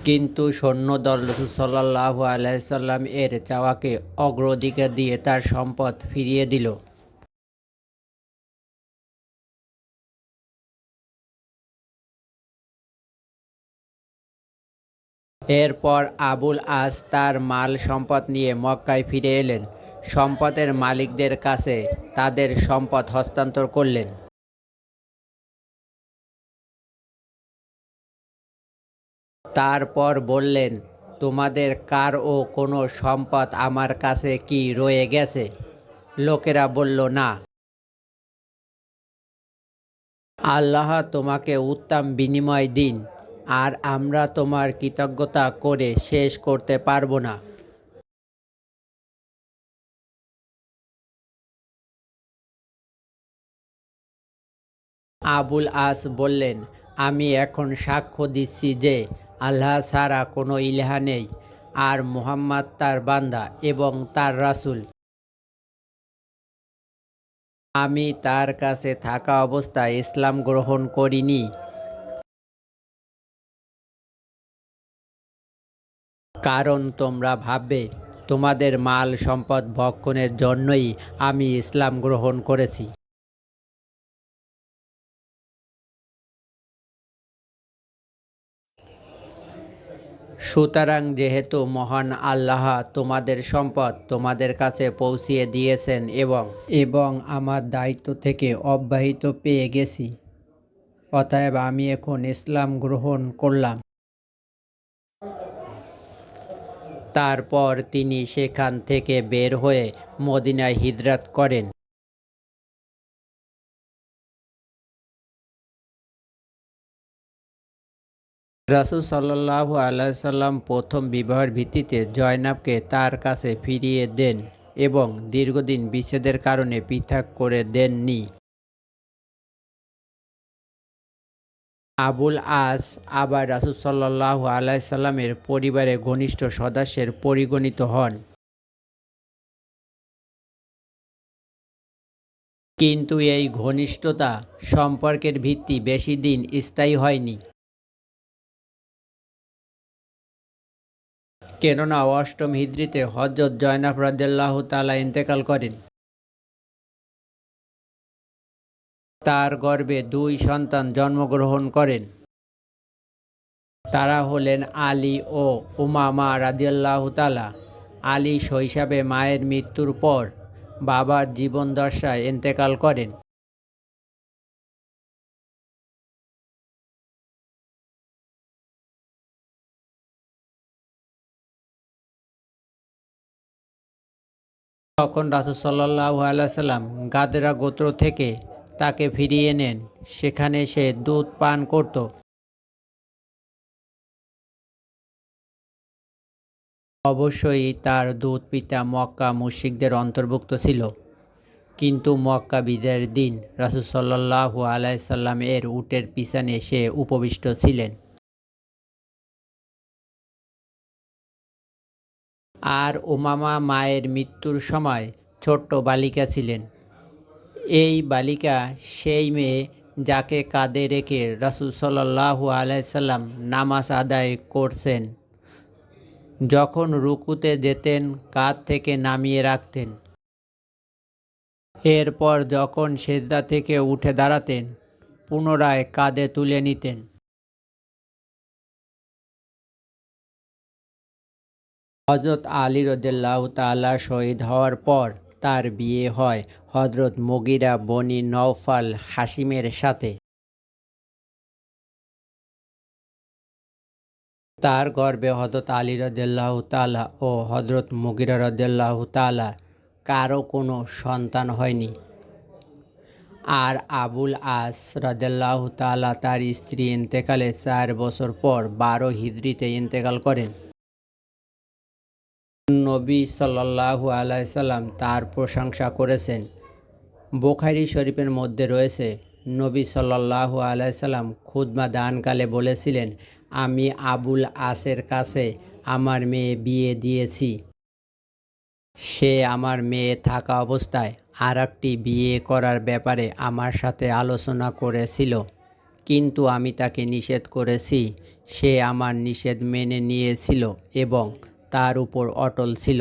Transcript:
কিন্তু সৈন্যদল রাসূল সাল্লাল্লাহু আলাইহি সাল্লাম এর চাওয়াকে অগ্রাধিকার দিয়ে তার সম্পদ ফিরিয়ে দিল। এরপর আবুল আস তার মাল সম্পদ নিয়ে মক্কায় ফিরে এলেন। সম্পদের মালিকদের কাছে তাদের সম্পদ হস্তান্তর করলেন। তারপর বললেন, তোমাদের কারও কোনো সম্পদ আমার কাছে কি রয়ে গেছে? লোকেরা বলল, না। আল্লাহ তোমাকে উত্তম বিনিময় দিন, আর আমরা তোমার কৃতজ্ঞতা করে শেষ করতে পারবো না। আবুল আস বললেন, আমি এখন সাক্ষ্য দিচ্ছি যে আল্লাহ ছাড়া কোনো ইলাহ নেই, আর মুহাম্মদ তার বান্দা এবং তার রাসূল। আমি তার কাছে থাকা অবস্থায় ইসলাম গ্রহণ করিনি, কারণ তোমরা ভাববে তোমাদের মাল সম্পদ ভক্ষণের জন্যই আমি ইসলাম গ্রহণ করেছি। সুতরাং যেহেতু মহান আল্লাহ তোমাদের সম্পদ তোমাদের কাছে পৌঁছিয়ে দিয়েছেন এবং আমার দায়িত্ব থেকে অব্যাহতি পেয়ে গেছি, অতএব আমি এখন ইসলাম গ্রহণ করলাম। তারপর তিনি সেখান থেকে বের হয়ে মদিনায় হিজরত করেন। রাসূল সাল্লাল্লাহু আলাইহি সাল্লাম প্রথম বিবাহের ভিত্তিতে জয়নাবকে তার কাছে ফিরিয়ে দেন এবং দীর্ঘদিন বিচ্ছেদের কারণে পৃথক করে দেননি। আবুল আস আবার রাসূল সাল্লাল্লাহু আলাইহি সাল্লামের পরিবারের ঘনিষ্ঠ সদস্যের পরিগণিত হন। কিন্তু এই ঘনিষ্ঠতা সম্পর্কের ভিত্তি বেশি দিন স্থায়ী হয়নি। কেননা অষ্টম হিজরিতে হযরত জয়নব রাদিয়াল্লাহু তাআলা ইন্তেকাল করেন। তার গর্ভে দুই সন্তান জন্মগ্রহণ করেন। তারা হলেন আলী ও উমামা রাদিয়াল্লাহু তাআলা। আলী শৈশবে মায়ের মৃত্যুর পর বাবার জীবদ্দশায় ইন্তেকাল করেন। তখন রাসূল সাল্লাল্লাহু আলাইহি ওয়াসাল্লাম গাদরা গোত্র থেকে তাকে ফিরিয়ে নেন। সেখানে সে দুধ পান করত। অবশ্যই তার দুধ পিতা মক্কা মুশরিকদের অন্তর্ভুক্ত ছিল। কিন্তু মক্কা বিজয়ের দিন রাসূল সাল্লাল্লাহু আলাইহি সাল্লাম এর উটের পিছনে সে উপবিষ্ট ছিলেন। আর উমামা মায়ের মৃত্যুর সময় ছোট্ট বালিকা ছিলেন। এই বালিকা সেই মেয়ে যাকে কাঁধে রেখে রাসূল সাল্লাল্লাহু আলাইহি সাল্লাম নামাজ আদায় করছেন। যখন রুকুতে যেতেন কাঁধ থেকে নামিয়ে রাখতেন। এরপর যখন সিজদা থেকে উঠে দাঁড়াতেন পুনরায় কাঁধে তুলে নিতেন। হযরত আলী রাদিয়াল্লাহু তাআলা শহীদ হওয়ার পর তার বিয়ে হয় হযরত মুগিরা বনি নওফাল হাশিমের সাথে। তার গর্ভে হযরত আলী রাদিয়াল্লাহু তাআলা ও হযরত মুগিরা রাদিয়াল্লাহু তাআলা কারও কোনো সন্তান হয়নি। আর আবুল আস রাদিয়াল্লাহু তাআলা তার স্ত্রী ইন্তেকালের 4 বছর পর 12 হিজরিতে ইন্তেকাল করেন। নবী সাল্লাল্লাহু আলাইহি সাল্লাম তার প্রশংসা করেছেন। বুখারী শরীফের মধ্যে রয়েছে, নবী সাল্লাল্লাহু আলাইহি সাল্লাম খুতবা দানকালে বলেছিলেন, আমি আবুল আসের কাছে আমার মেয়ে বিয়ে দিয়েছি। সে আমার মেয়ে থাকা অবস্থায় আরেকটি বিয়ে করার ব্যাপারে আমার সাথে আলোচনা করেছিল। কিন্তু আমি তাকে নিষেধ করেছি। সে আমার নিষেধ মেনে নিয়েছিল এবং তার উপর অটল ছিল।